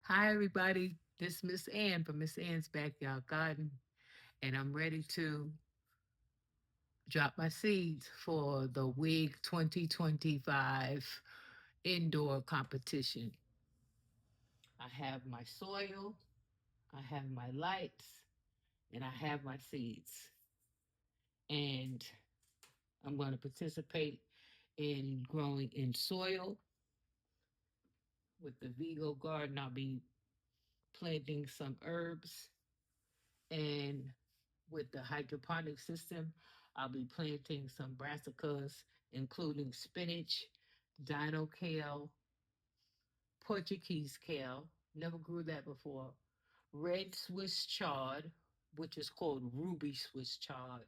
Hi, everybody. This is Miss Ann from Miss Ann's Backyard Garden, and I'm ready to drop my seeds for the WIG 2025 indoor competition. I have my soil, I have my lights, and I have my seeds. And I'm going to participate in growing in soil with the Vigo garden. I'll be planting some herbs, and with the hydroponic system, I'll be planting some brassicas, including spinach, dino kale, Portuguese kale, never grew that before, red Swiss chard, which is called ruby Swiss chard,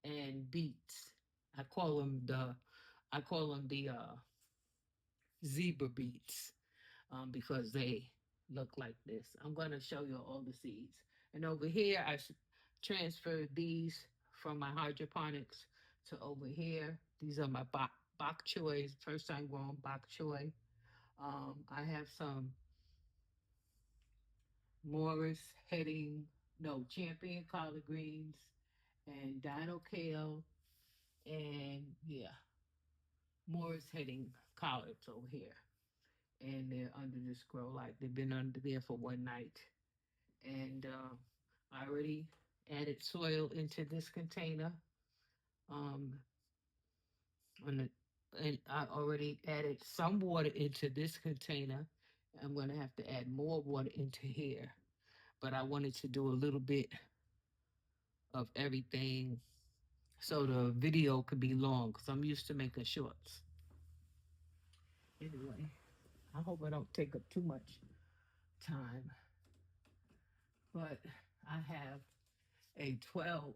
and beets. I call them the I call them the zebra beets because they look like this. I'm going to show you all the seeds. And over here, transferred these from my hydroponics to over here. These are my bok choy, first time growing bok choy. I have some Morris heading, no, champion collard greens and dino kale and yeah, Morris heading collards over here. And they're under this grow light. They've been under there for one night. And I already added soil into this container. Um, on the, and I already added some water into this container. I'm going to have to add more water into here. But I wanted to do a little bit of everything so the video could be long because I'm used to making shorts. Anyway, I hope I don't take up too much time. But I have a 12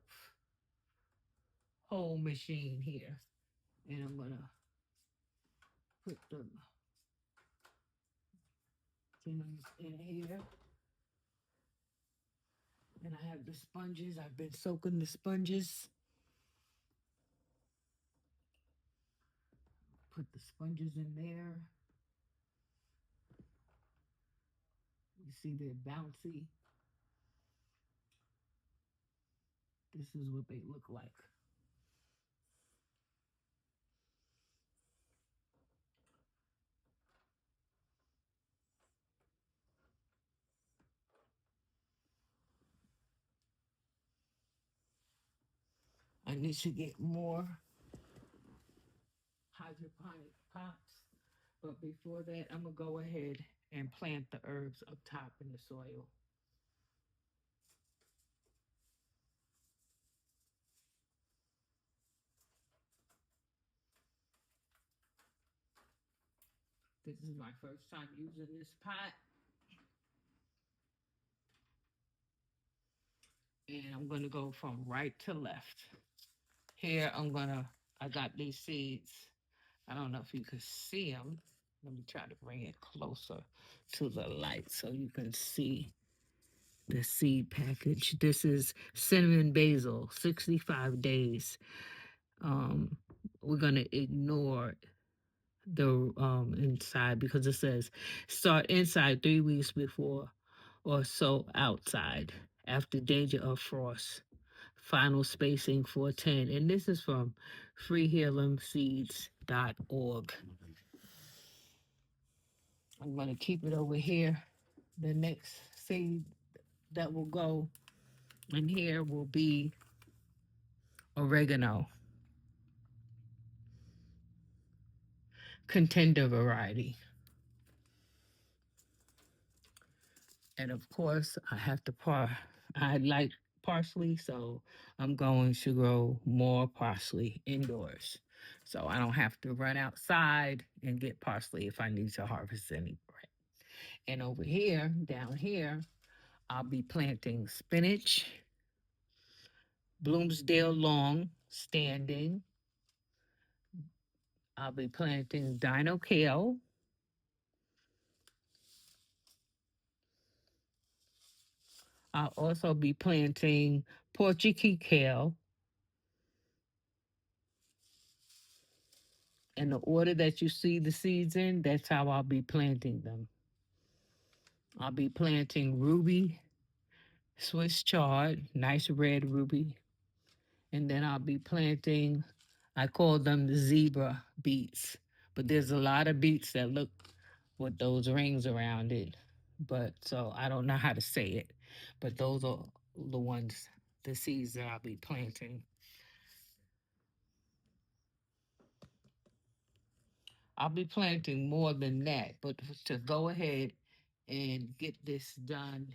hole machine here. And I'm going to put the things in here. And I have the sponges. I've been soaking the sponges. Put the sponges in there. You see they're bouncy. This is what they look like. I need to get more hydroponic pots. But before that, I'm going to go ahead and plant the herbs up top in the soil. This is my first time using this pot. And I'm going to go from right to left. Here, I got these seeds. I don't know if you can see them. Let me try to bring it closer to the light so you can see the seed package. This is cinnamon basil, 65 days. Um, we're going to ignore the inside because it says start inside 3 weeks before or so outside after danger of frost. Final spacing 410. And this is from freehealingseeds.org. I'm going to keep it over here. The next seed that will go in here will be oregano, contender variety. And of course, I like parsley, so I'm going to grow more parsley indoors. So I don't have to run outside and get parsley if I need to harvest any. And over here, down here, I'll be planting spinach, Bloomsdale long standing. I'll be planting dino kale. I'll also be planting Portuguese kale in the order that you see the seeds in. That's how I'll be planting them. I'll be planting ruby, Swiss chard, nice red ruby. And then I'll be planting, I call them the zebra beets. But there's a lot of beets that look with those rings around it. But so I don't know how to say it. But those are the ones, the seeds that I'll be planting. I'll be planting more than that, but to go ahead and get this done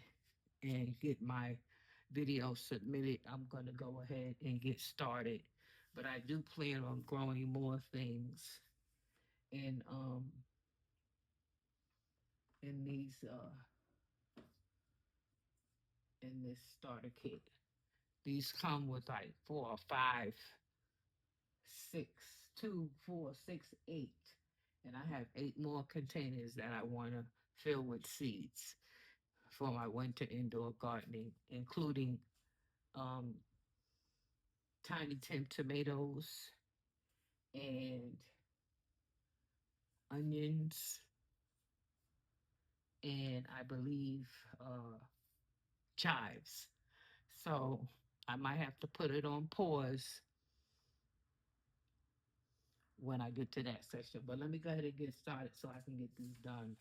and get my video submitted, I'm going to go ahead and get started. But I do plan on growing more things in in these in this starter kit. These come with like 4 or 5, 6, 2, 4, 6, 8. And I have 8 more containers that I want to fill with seeds for my winter indoor gardening, including um, tiny tim tomatoes and onions, and I believe chives. So I might have to put it on pause when I get to that section. But let me go ahead and get started so I can get this done.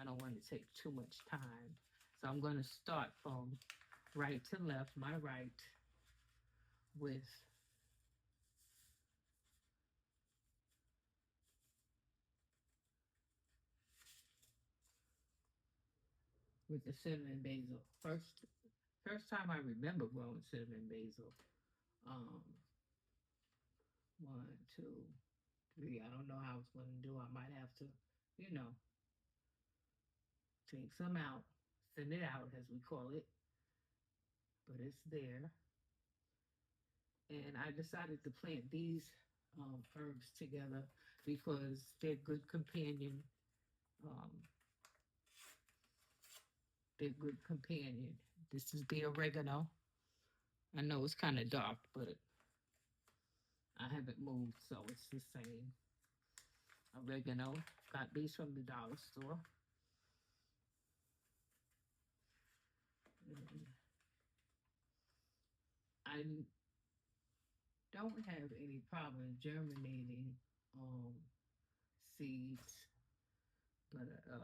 I don't want to take too much time. So I'm going to start from right to left, my right, with the cinnamon basil. First time I remember growing cinnamon basil. Um, 1, 2, 3. I don't know how I was going to do. I might have to, you know, take some out, send it out as we call it, but it's there. And I decided to plant these herbs together because they're good companion. Um, they're good companion. This is the oregano. I know it's kind of dark, but I haven't moved, so it's the same. Oregano. Got these from the dollar store. And I don't have any problem germinating seeds, but I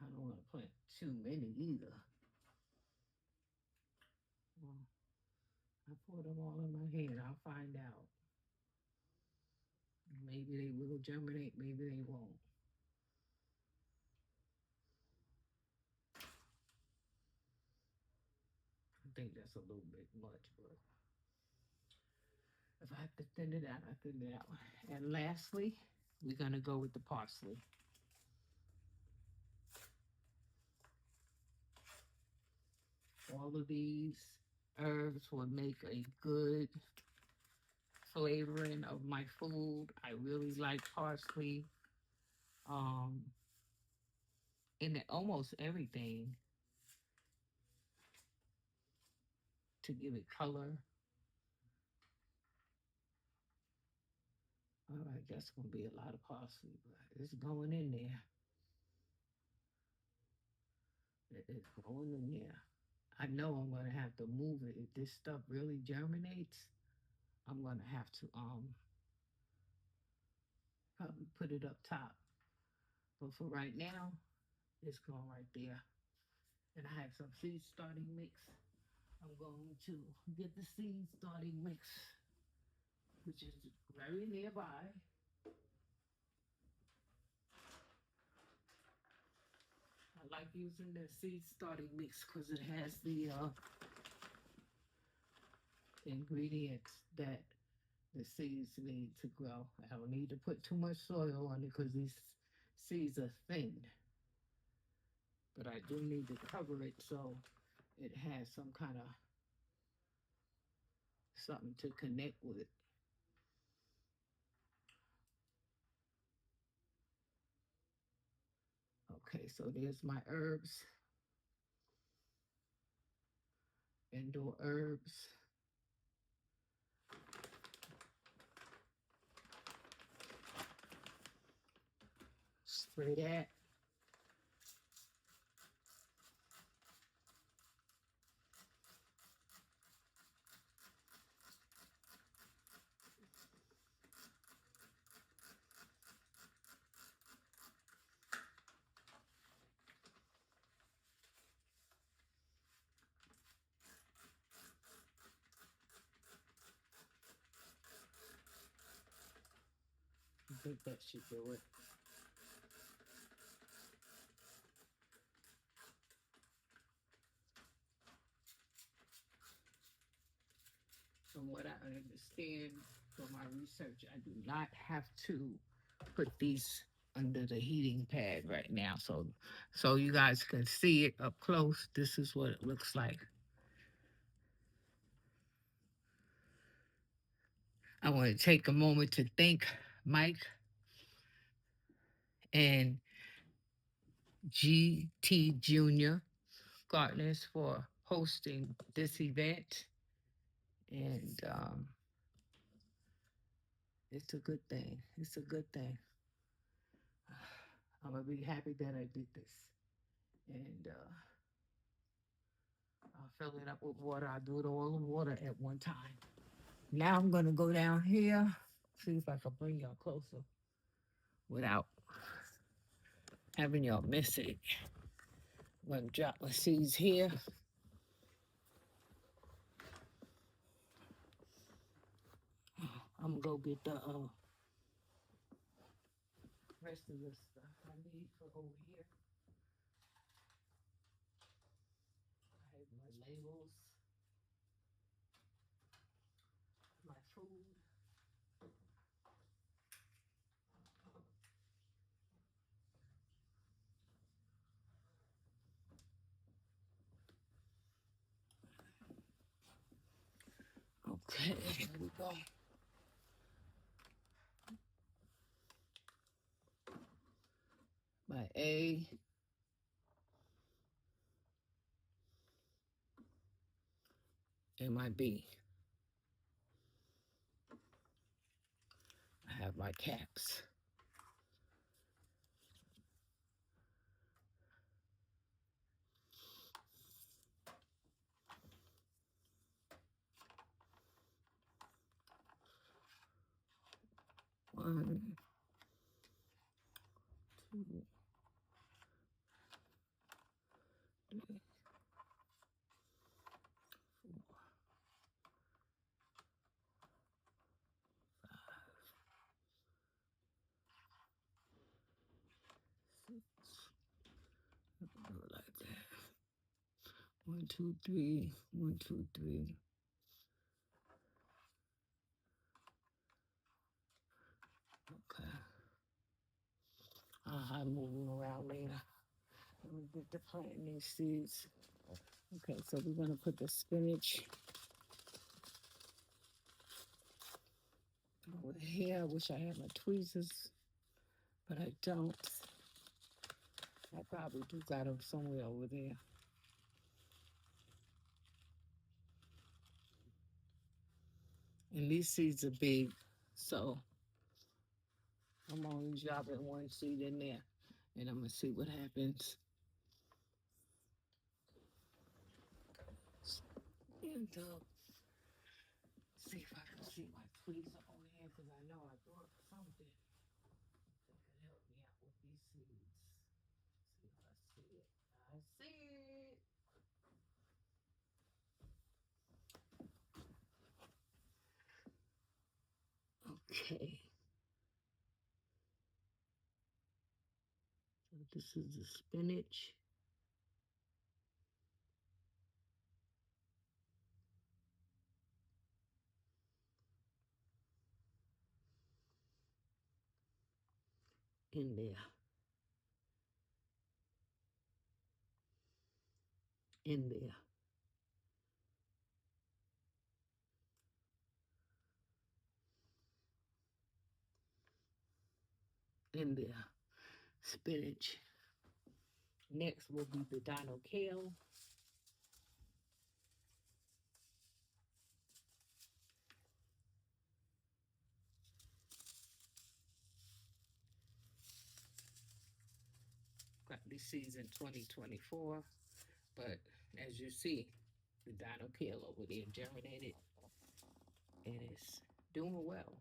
don't want to plant too many either. Well, I pour them all in my hand. I'll find out. Maybe they will germinate, maybe they won't. I think that's a little bit much, but if I have to thin it out, I thin it out. And lastly, we're gonna go with the parsley. All of these herbs will make a good flavoring of my food. I really like parsley. Um, in almost everything to give it color. All right, that's gonna be a lot of parsley, but it's going in there. It's going in there. I know I'm gonna have to move it. If this stuff really germinates, I'm gonna have to probably put it up top. But for right now, it's going right there. And I have some seed starting mix. I'm going to get the seed starting mix, which is very nearby. I like using the seed starting mix because it has the ingredients that the seeds need to grow. I don't need to put too much soil on it because these seeds are thin. But I do need to cover it so it has some kind of something to connect with. Okay, so there's my herbs, indoor herbs. Spray that. I think that should do it. From what I understand from my research, I do not have to put these under the heating pad right now. So you guys can see it up close. This is what it looks like. I want to take a moment to thank Mike and GT Junior Gardeners for hosting this event. And it's a good thing. It's a good thing. I'm gonna be happy that I did this. And I'll fill it up with water. I'll do it all in water at one time. Now I'm gonna go down here, see if I can bring y'all closer without having y'all miss it. I'm gonna drop my seeds here. I'm gonna go get the rest of the stuff I need for over here. I have my labels, my food. Okay, here we go. My A. And my B. I have my caps. One, two, three, 6. Like that. 1, 2, 3. 1, 2, 3. Okay. I'm moving around later. Let me get to planting these seeds. Okay, so we're gonna put the spinach over here. I wish I had my tweezers, but I don't. I probably do got them somewhere over there. And these seeds are big, so I'm only dropping one seed in there, and I'm gonna see what happens. And see if I can see my tweezer on here, because I know I brought something that can help me out with these seeds. See if I see it. I see it. Okay. So this is the spinach. In there. In there. In there. Spinach. Next will be the dino kale. this season 2024. But as you see, the dino kale over there germinated and it's doing well.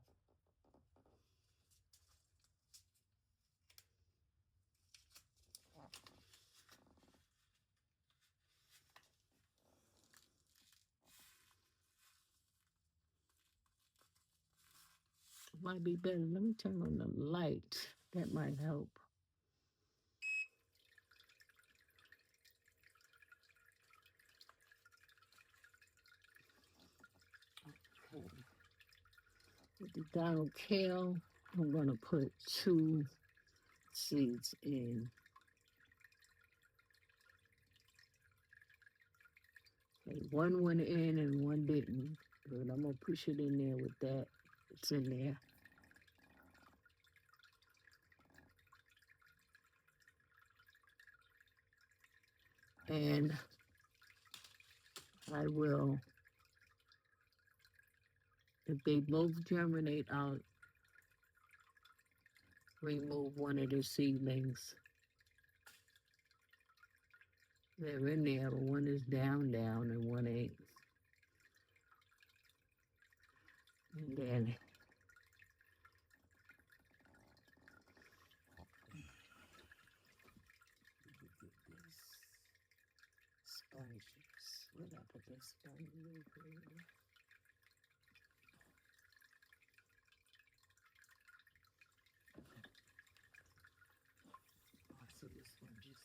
Might be better. Let me turn on the light. That might help. Okay. With the Donald kale, I'm going to put 2 seeds in. Okay, one went in and one didn't. But I'm going to push it in there with that. It's in there. And I will, if they both germinate, I'll remove one of the seedlings. They're in there, but one is down, and one ain't. And then sponges. Where'd I put the sponges? Oh, so the sponges.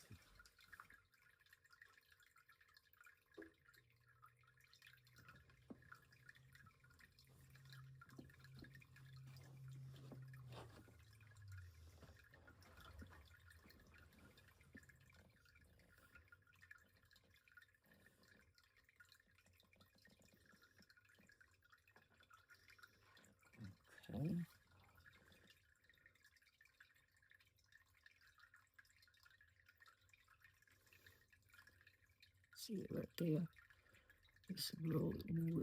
Okay. See it right there. Just move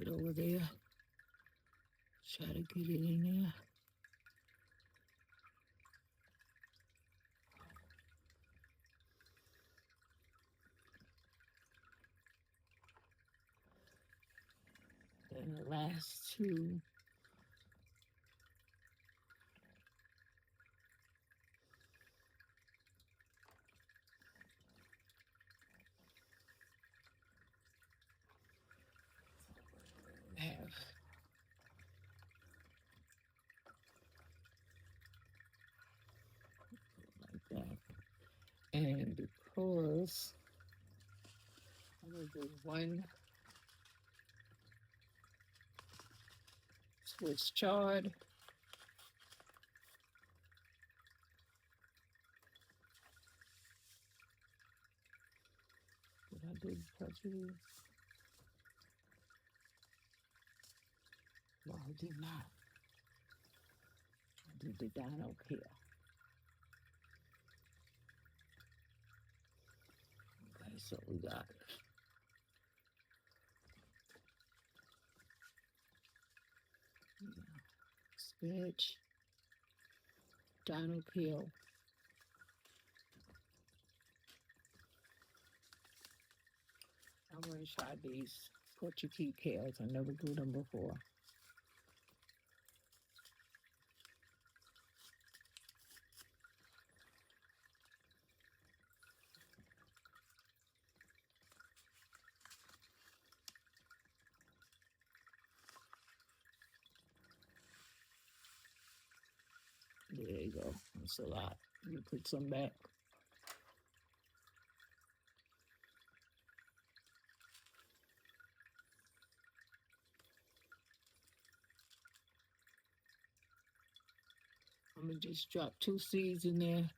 it over there. Try to get it in there. And the last 2. Have like that. And because I'm gonna do one Swiss chard. Did I do prejudice? No, I did not. I did the dino kale. Okay, so we got spinach, dino kale. I'm gonna try these Portuguese kales. I never grew them before. There you go. That's a lot. You put some back. I'm gonna just drop 2 seeds in there.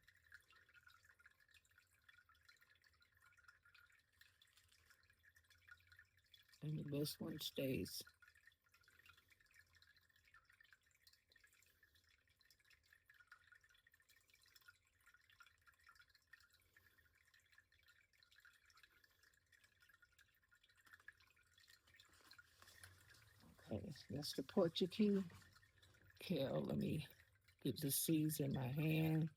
And the best one stays. Okay, that's the Portuguese kale. Let me get the seeds in my hand.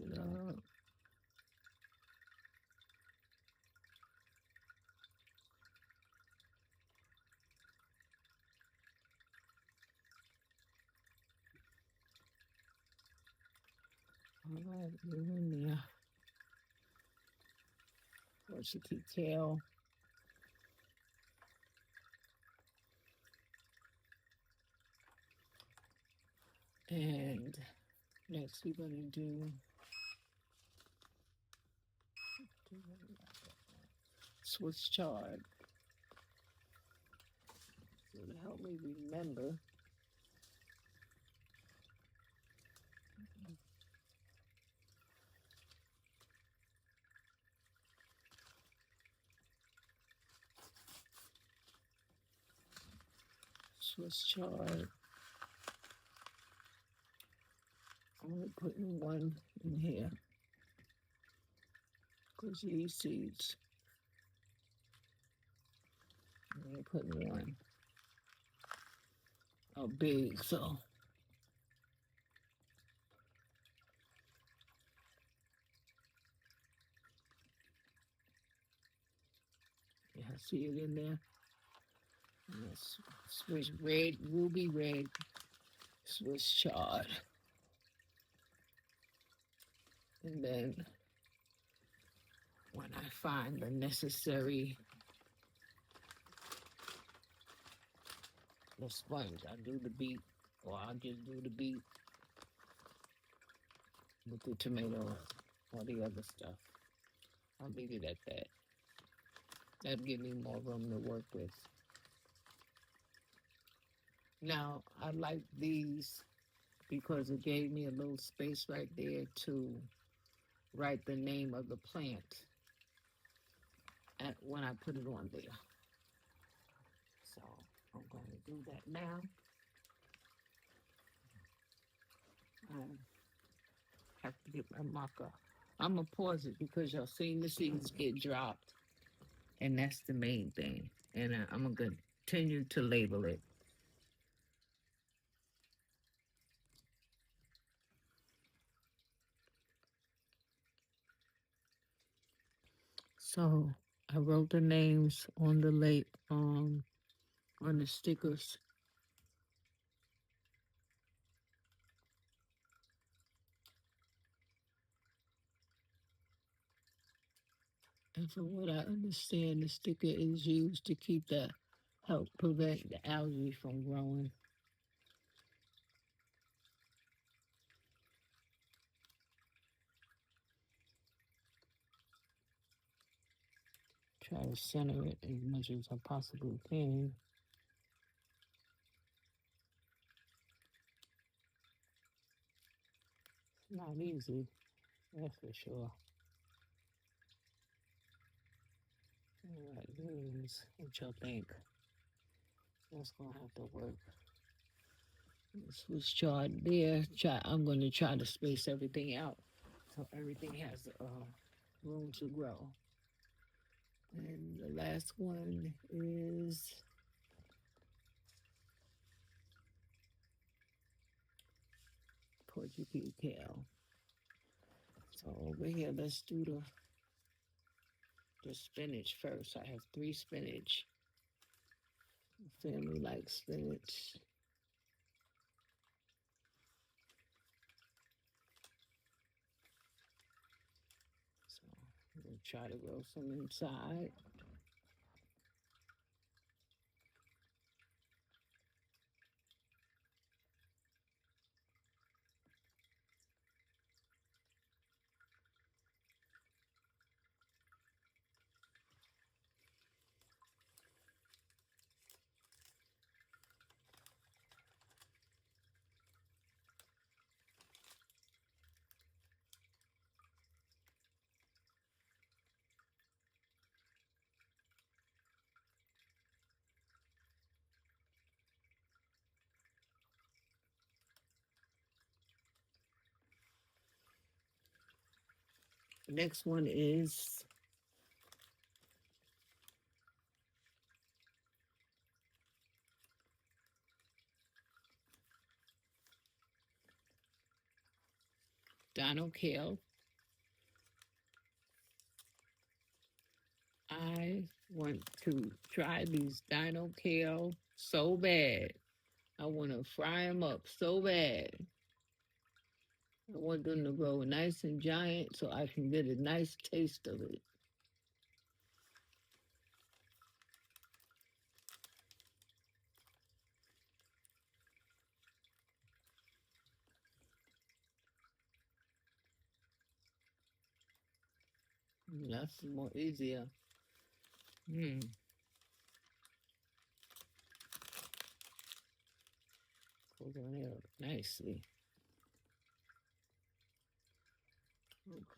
it up. All right, we're in there. What you keep tail. And next we're gonna do Swiss chard. So to help me remember. Swiss chard. I'm only putting one in here because these seeds. I'm only putting one. Oh, big, so. Yeah, I see it in there. Yes, Swiss red, ruby red, Swiss chard. And then when I find the necessary the sponge, I do the beet, or I'll just do the beet with the tomato or the other stuff. I'll leave it at that. That'll give me more room to work with. Now, I like these because it gave me a little space right there to write the name of the plant when I put it on there. So I'm going to do that now. I have to get my marker. I'm going to pause it because y'all seen the seeds get dropped, and that's the main thing. And I'm going to continue to label it. So I wrote the names on the on the stickers. And from what I understand, the sticker is used to help prevent the algae from growing. Try to center it as much as I possibly can. It's not easy, that's for sure. All right, this, what y'all think? That's gonna have to work. This was chart there. I'm gonna try to space everything out so everything has room to grow. And the last one is Portuguese kale. So over here, let's do the spinach first. I have 3 spinach. Family likes spinach. So we'll try to grow some inside. The next one is Dino kale. want to try these dino kale so bad. I want to fry them up so bad. I want them to grow nice and giant so I can get a nice taste of it. That's more easier. Mm, goes on there nicely.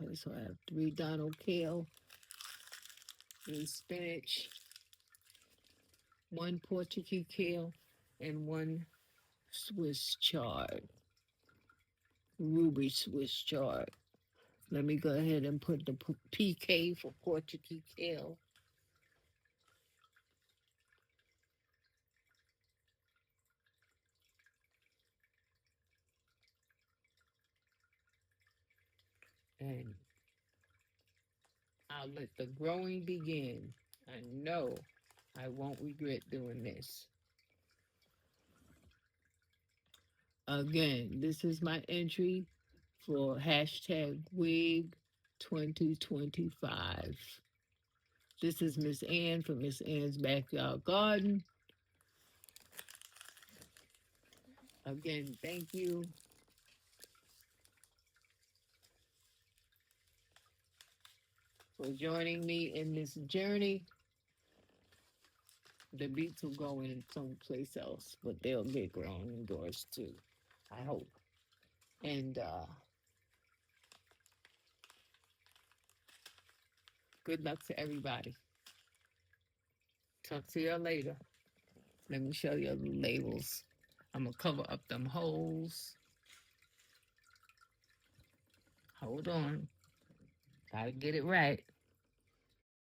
Okay, so I have 3 Donald kale, 3 spinach, 1 Portuguese kale, and 1 Swiss chard, ruby Swiss chard. Let me go ahead and put the PK for Portuguese kale. And I'll let the growing begin. I know I won't regret doing this. Again, this is my entry for hashtag WIG 2025. This is Miss Ann from Miss Ann's Backyard Garden. Again, thank you for joining me in this journey. The beets will go in someplace else, but they'll get grown indoors too, I hope. And good luck to everybody. Talk to you later. Let me show you the labels. I'm gonna cover up them holes. Hold on. Gotta get it right.